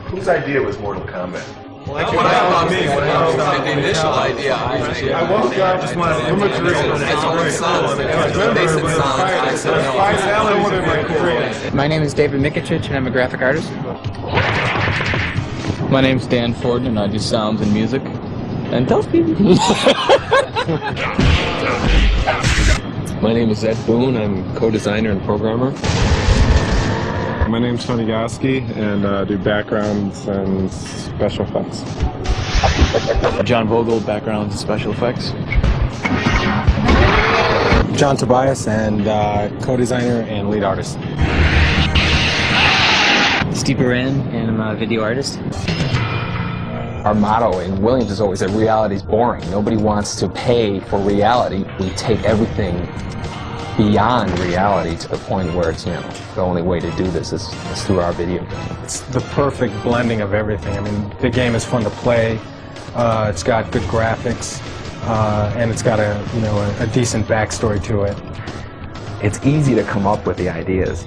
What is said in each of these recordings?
Whose idea was Mortal Kombat? Well, that's what I thought. The initial idea, I just wanted to My name is David Mikic, and I'm a graphic artist. My name's Dan Ford, and I do sounds and music. And tell people. My name is Ed Boone. I'm co-designer and programmer. My name's Tony Goski, and I do backgrounds and special effects. John Vogel, backgrounds and special effects. John Tobias, and co-designer and lead artist. Steve Baran, and I'm a video artist. Our motto in Williams is always that reality's boring. Nobody wants to pay for reality. We take everything beyond reality to the point where it's, the only way to do this is through our video. It's the perfect blending of everything. I mean, the game is fun to play. It's got good graphics, and it's got a decent backstory to it. It's easy to come up with the ideas,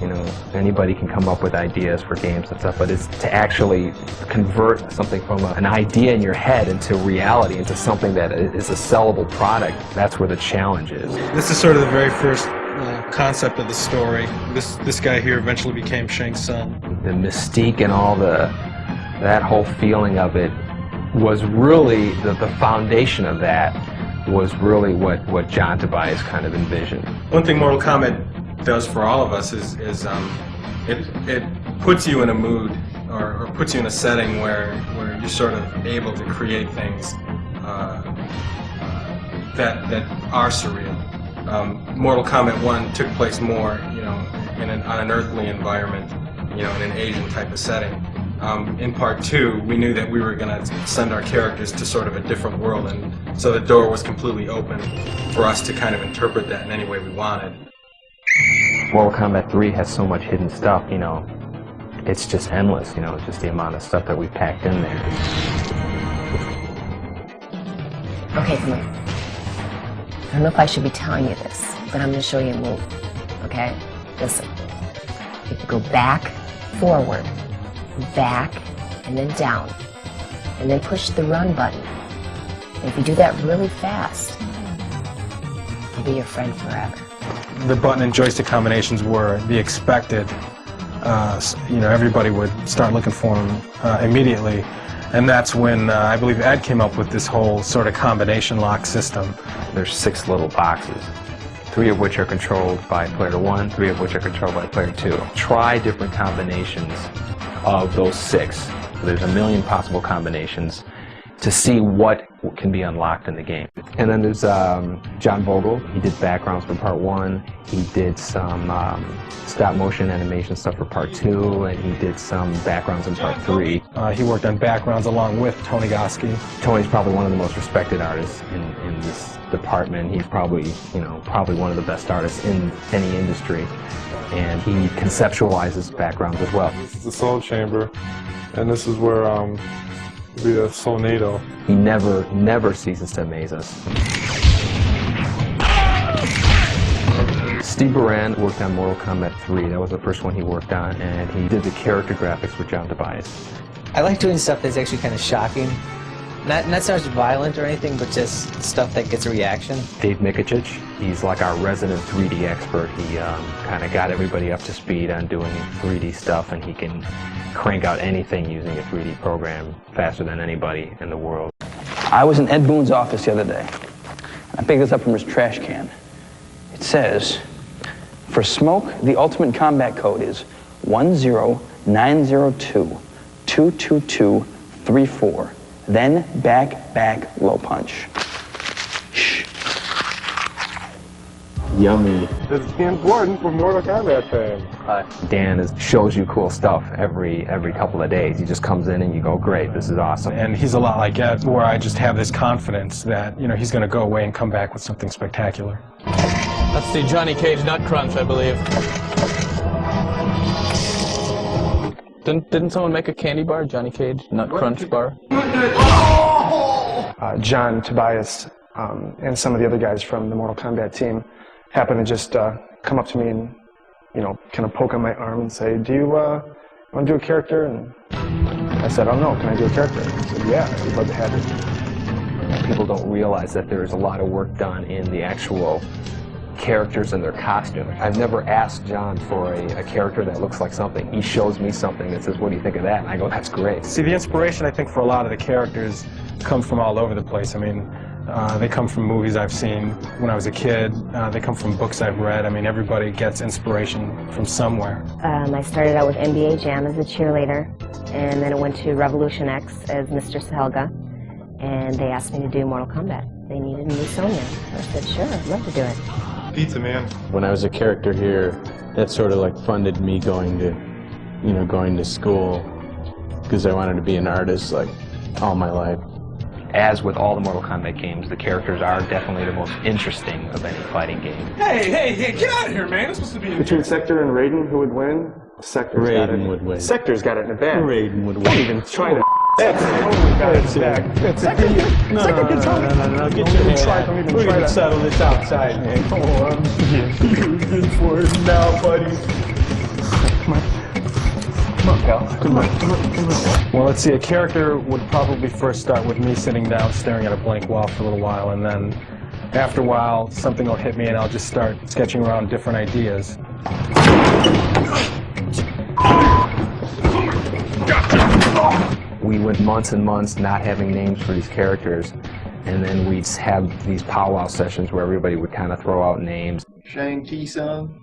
anybody can come up with ideas for games and stuff, but it's to actually convert something from an idea in your head into reality, into something that is a sellable product. That's where the challenge is. This is sort of the very first concept of the story. This guy here eventually became Shang Tsung. The mystique and all that whole feeling of it was really, the foundation of that was really what John Tobias kind of envisioned. One thing Mortal Kombat does for all of us is it puts you in a mood or puts you in a setting where you're sort of able to create things that are surreal. Mortal Kombat 1 took place more, on an earthly environment, in an Asian type of setting. In part 2, we knew that we were going to send our characters to sort of a different world, and so the door was completely open for us to kind of interpret that in any way we wanted. Mortal Kombat 3 has so much hidden stuff, it's just endless, it's just the amount of stuff that we packed in there. Okay, come on. I don't know if I should be telling you this, but I'm going to show you a move, okay? Listen. You have to go back, forward, back, and then down, and then push the run button. And if you do that really fast, I'll be your friend forever. The button and joystick combinations were the expected. Everybody would start looking for them immediately, and that's when I believe Ed came up with this whole sort of combination lock system. There's 6 little boxes, 3 of which are controlled by player 1, 3 of which are controlled by player 2. Try different combinations of those 6. There's a million possible combinations to see what can be unlocked in the game. And then there's John Vogel. He did backgrounds for part 1. He did some stop motion animation stuff for part 2, and he did some backgrounds in part 3. He worked on backgrounds along with Tony Goski. Tony's probably one of the most respected artists in this department. He's probably one of the best artists in any industry, and he conceptualizes backgrounds as well. This is the Soul Chamber, and this is where the Soulnado. He never ceases to amaze us. Steve Baran worked on Mortal Kombat 3. That was the first one he worked on, and he did the character graphics with John Tobias. I like doing stuff that's actually kind of shocking. Not so much violent or anything, but just stuff that gets a reaction. Dave Mikic, he's like our resident 3D expert. He kind of got everybody up to speed on doing 3D stuff, and he can crank out anything using a 3D program faster than anybody in the world. I was in Ed Boone's office the other day. I picked this up from his trash can. It says, for smoke, the ultimate combat code is 10902-22234. Then back, low punch. Shh. Yummy. This is Ken Gordon from Mortal Kombat fame. Dan shows you cool stuff every couple of days. He just comes in and you go, great, this is awesome. And he's a lot like Ed, where I just have this confidence that he's going to go away and come back with something spectacular. That's the Johnny Cage Nut Crunch, I believe. Didn't someone make a candy bar, Johnny Cage Nut Crunch bar? John Tobias and some of the other guys from the Mortal Kombat team happened to just come up to me and, kind of poke on my arm and say, do you want to do a character? And I said, "Oh no, can I do a character?" He said, "Yeah, we'd love to have you." People don't realize that there's a lot of work done in the actual characters and their costume. I've never asked John for a character that looks like something. He shows me something that says, "What do you think of that?" And I go, "That's great." See, the inspiration, I think, for a lot of the characters comes from all over the place. I mean, they come from movies I've seen when I was a kid. They come from books I've read. I mean, everybody gets inspiration from somewhere. I started out with NBA Jam as a cheerleader, and then I went to Revolution X as Mr. Helga, and they asked me to do Mortal Kombat. They needed a new Sonya. I said, sure, I'd love to do it. Pizza Man. When I was a character here, that sort of like funded me going to school, because I wanted to be an artist like all my life. As with all the Mortal Kombat games, the characters are definitely the most interesting of any fighting game. Hey, get out of here, man. It's supposed to be Between Sector and Raiden, who would win? Sector's got it. Raiden would win. Sector's got it in the bag. Raiden would win. Don't even try to. That's it. Oh my God, it's back. That's it. Sector can tell me. No, get your hand out. We're going to settle this outside, man. Come on. You're good for it now, buddy. Come on. Come on, pal. Come on. Well, let's see, a character would probably first start with me sitting down staring at a blank wall for a little while, and then after a while something will hit me and I'll just start sketching around different ideas. We went months and months not having names for these characters, and then we'd have these powwow sessions where everybody would kind of throw out names. Shang Tsung.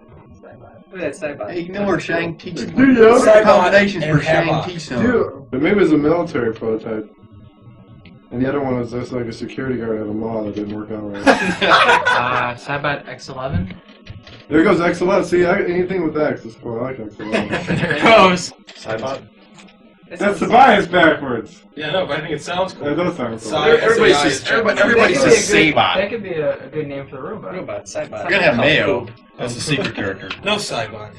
Look at that Saibot. Ignore Shang Tsung. Dude, combinations for Shang Tsung. But maybe it was a military prototype. And the other one was just like a security guard at a mall that didn't work out right. Saibot X11. There goes X11. See, anything with X is cool. I like X11. There it goes. Saibot. That's the bias backwards. Yeah, no, but I think it sounds cool. That does sound cool. Everybody says Saibot. That could be a good name for a robot. Saibot. We're gonna have Mayo. That's the secret character. No Saibot.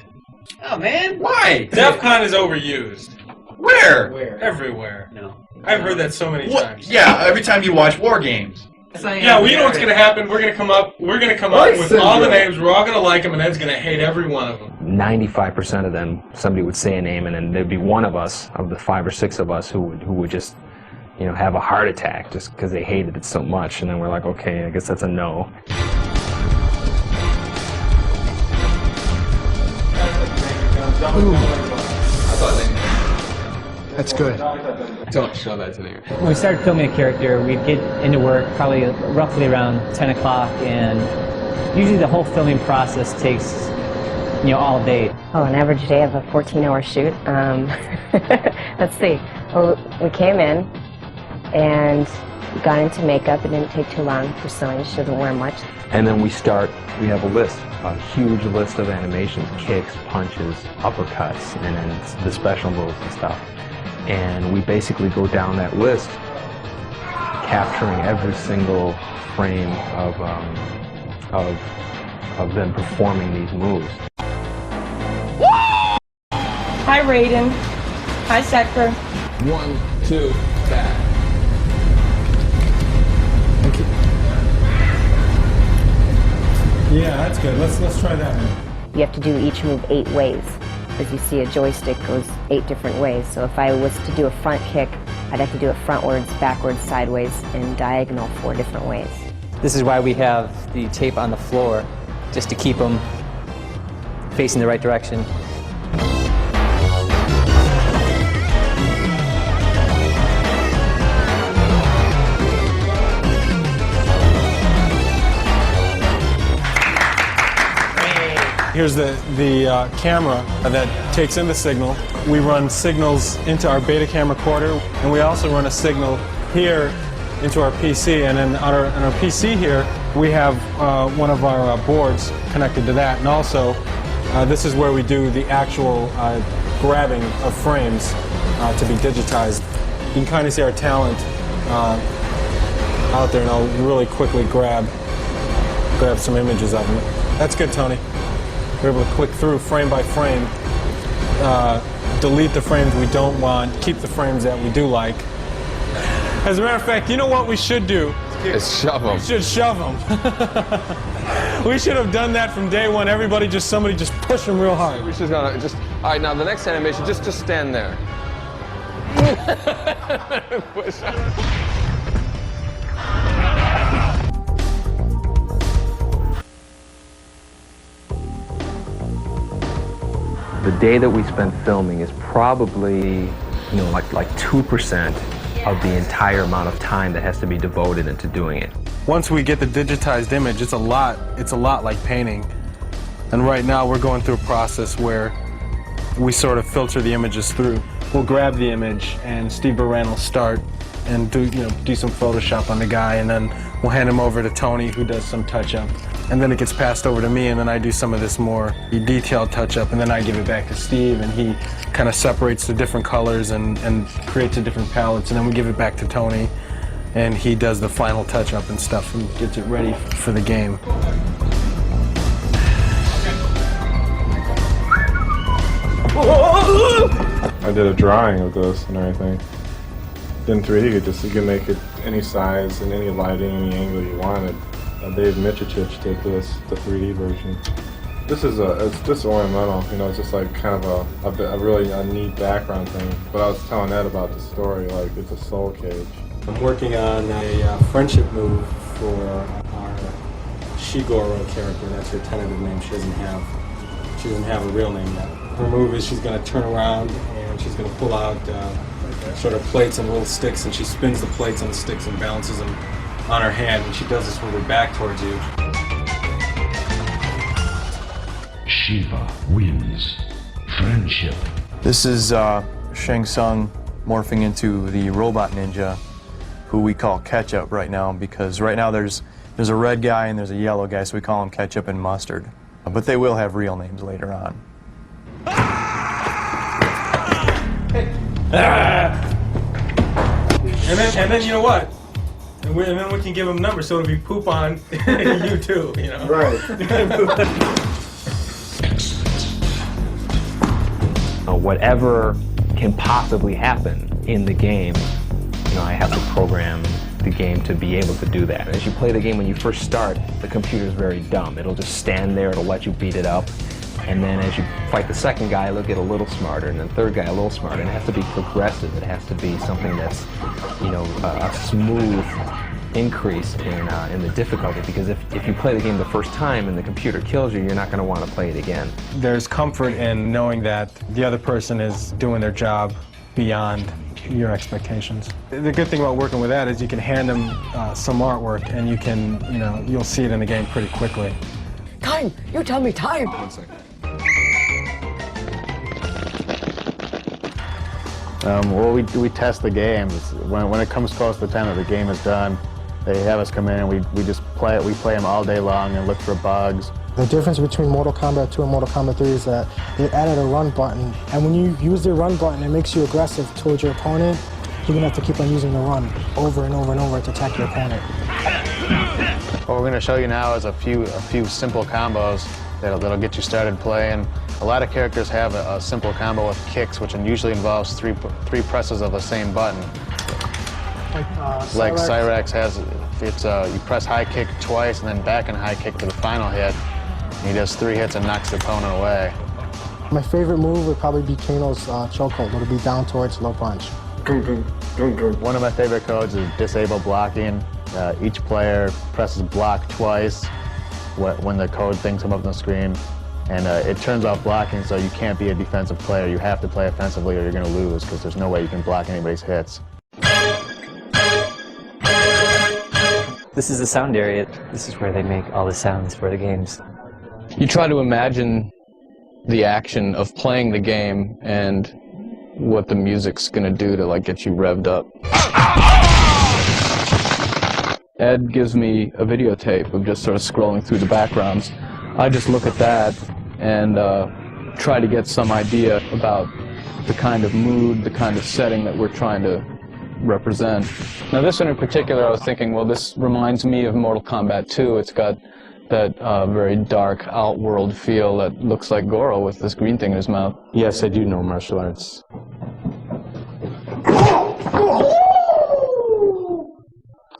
Oh man. Why? DEF CON is overused. Where? Everywhere. No. I've heard that so many times. Yeah, every time you watch War Games. Yeah, well, you know what's gonna happen? We're gonna come up with all the names. We're all gonna like them, and Ed's gonna hate every one of them. 95% of them, somebody would say a name, and then there'd be one of us, of the 5 or 6 of us, who would just, have a heart attack just because they hated it so much. And then we're like, okay, I guess that's a no. That's good. Don't show that to me. When we started filming a character, we'd get into work probably roughly around 10 o'clock, and usually the whole filming process takes, all day. Oh, an average day of a 14-hour shoot? Let's see. Well, we came in and got into makeup. It didn't take too long for Sonya. She doesn't wear much. And then we have a list, a huge list of animations, kicks, punches, uppercuts, and then the special moves and stuff. And we basically go down that list, capturing every single frame of them performing these moves. Hi, Raiden. Hi, Sector. 1, 2, back. Yeah, that's good. Let's try that one. You have to do each move 8 ways. As you see, a joystick goes 8 different ways. So if I was to do a front kick, I'd have to do it frontwards, backwards, sideways, and diagonal 4 different ways. This is why we have the tape on the floor, just to keep them facing the right direction. Here's the camera that takes in the signal. We run signals into our beta cam recorder, and we also run a signal here into our PC. And then on our PC here, we have one of our boards connected to that. And also, this is where we do the actual grabbing of frames to be digitized. You can kind of see our talent out there, and I'll really quickly grab some images of them. That's good, Tony. We're able to click through frame by frame, delete the frames we don't want, keep the frames that we do like. As a matter of fact, you know what we should do? Is shove them. We should shove them. We should have done that from day one. Somebody just push them real hard. We should all right, now the next animation, just stand there. The day that we spend filming is probably, like 2% of the entire amount of time that has to be devoted into doing it. Once we get the digitized image, it's a lot like painting. And right now we're going through a process where we sort of filter the images through. We'll grab the image and Steve Baran will start and do some Photoshop on the guy, and then we'll hand him over to Tony, who does some touch-up. And then it gets passed over to me, and then I do some of this more detailed touch-up, and then I give it back to Steve, and he kind of separates the different colors and creates the different palettes, and then we give it back to Tony, and he does the final touch-up and stuff and gets it ready for the game. I did a drawing of this and everything. In 3D, you can make it any size and any lighting, any angle you wanted. Dave Michich did this, the 3D version. This is it's just ornamental, it's just like kind of a really neat background thing. But I was telling Ed about the story, like it's a soul cage. I'm working on a friendship move for our Shigoro character. That's her tentative name. She doesn't have a real name yet. Her move is she's going to turn around and she's going to pull out sort of plates and little sticks, and she spins the plates on the sticks and balances them on her hand, and she does this with her back towards you. Shiva wins. Friendship. This is Shang Tsung morphing into the robot ninja, who we call Ketchup right now, because right now there's a red guy and there's a yellow guy, so we call them Ketchup and Mustard. But they will have real names later on. And then you know what? And then we can give them numbers, so it'll be poop on you too, Right. Whatever can possibly happen in the game, I have to program the game to be able to do that. As you play the game, when you first start, the computer's very dumb. It'll just stand there, it'll let you beat it up, and then as you fight the second guy, it'll get a little smarter, and then the third guy a little smarter, and it has to be progressive. It has to be something that's, a smooth increase in the difficulty, because if you play the game the first time and the computer kills you, you're not going to want to play it again. There's comfort in knowing that the other person is doing their job beyond your expectations. The good thing about working with that is you can hand them some artwork, and you can, you'll see it in the game pretty quickly. Time! You tell me time! 1 second. Well, we test the games. When it comes close to the time that the game is done, they have us come in and we just play it. We play them all day long and look for bugs. The difference between Mortal Kombat 2 and Mortal Kombat 3 is that they added a run button, and when you use the run button, it makes you aggressive towards your opponent. You're gonna have to keep on using the run over and over and over to attack your opponent. What we're gonna show you now is a few simple combos that'll get you started playing. A lot of characters have a simple combo with kicks, which usually involves three presses of the same button. Like Cyrax has, you press high kick twice and then back and high kick for the final hit. And he does 3 hits and knocks the opponent away. My favorite move would probably be Kano's chokehold. It'll be down towards low punch. One of my favorite codes is disable blocking. Each player presses block twice when the code things come up on the screen. And it turns off blocking, so you can't be a defensive player. You have to play offensively or you're going to lose, because there's no way you can block anybody's hits. This is the sound area. This is where they make all the sounds for the games. You try to imagine the action of playing the game and what the music's going to do to get you revved up. Ed gives me a videotape of just sort of scrolling through the backgrounds. I just look at that and try to get some idea about the kind of mood, the kind of setting that we're trying to represent. Now this one in particular, I was thinking, well, this reminds me of Mortal Kombat 2. It's got that very dark Outworld feel that looks like Goro with this green thing in his mouth. Yes, I do know martial arts.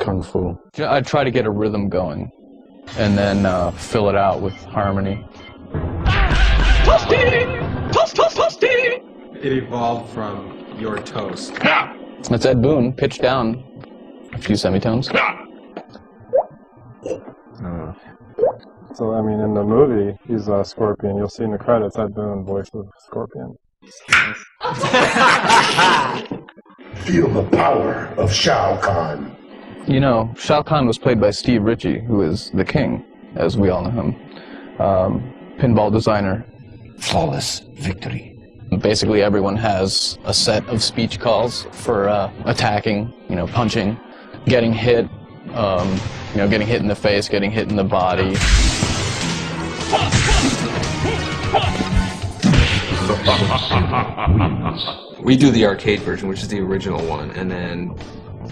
Kung Fu. I try to get a rhythm going and then fill it out with harmony. It evolved from your toes. That's Ed Boon, pitched down a few semitones. So, I mean, in the movie, he's Scorpion. You'll see in the credits, Ed Boon, voice of Scorpion. Feel the power of Shao Kahn. You know, Shao Kahn was played by Steve Ritchie, who is the king, as we all know him. Pinball designer. Flawless victory. Basically, everyone has a set of speech calls for attacking, you know, punching, getting hit, you know, getting hit in the face, getting hit in the body. We do the arcade version, which is the original one, and then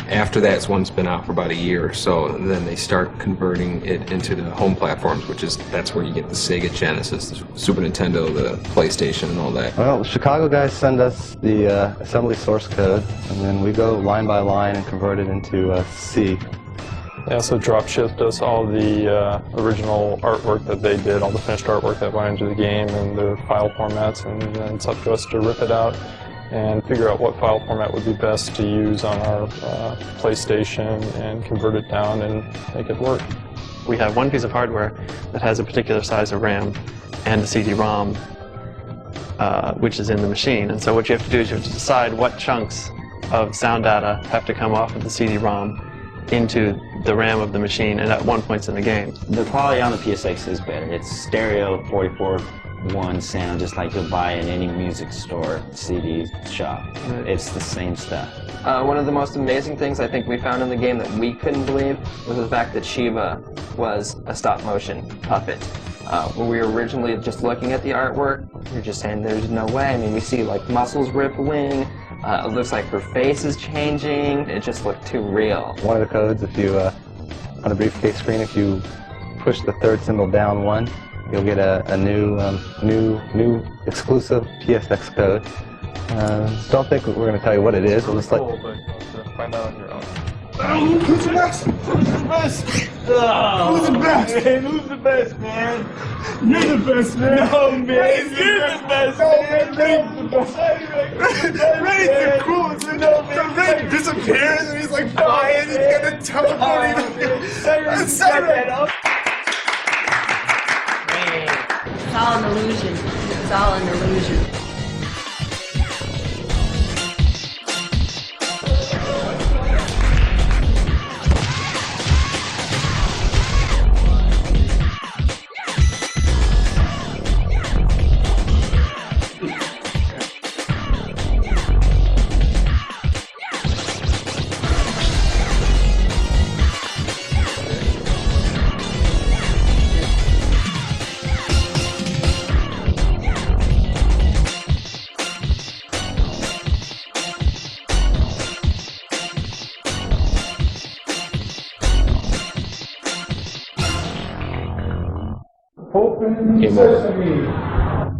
after that's one's been out for about a year or so, then they start converting it into the home platforms, that's where you get the Sega Genesis, the Super Nintendo, the PlayStation, and all that. Well, the Chicago guys send us the assembly source code, and then we go line by line and convert it into C. They also drop shipped us all the original artwork that they did, all the finished artwork that went into the game and their file formats, and then it's up to us to rip it out and figure out what file format would be best to use on our PlayStation and convert it down and make it work. We have one piece of hardware that has a particular size of RAM and a CD-ROM, which is in the machine. And so what you have to do is you have to decide what chunks of sound data have to come off of the CD-ROM into the RAM of the machine and at one point in the game. The quality on the PSX is better. It's stereo 44:1 sound, just like you'll buy in any music store, CD shop. It's the same stuff. One of the most amazing things I think we found in the game that we couldn't believe was the fact that Shiva was a stop-motion puppet. When we were originally just looking at the artwork, we were just saying there's no way. I mean, we see like muscles rippling, it looks like her face is changing, it just looked too real. One of the codes, if you, on the briefcase screen, if you push the third symbol down 1, you'll get a new exclusive PSX code. So don't think we're going to tell you what it is. We'll just let Find out on your own. Who's the best? Who's the best? Who's the best? Man, who's the best, man? You're the best, man. No, man. You're the best, man. Ray's the best. Ray's the coolest. So Ray disappears and he's like flying. He's gonna teleport. It's all an illusion. It's all an illusion. Open sesame.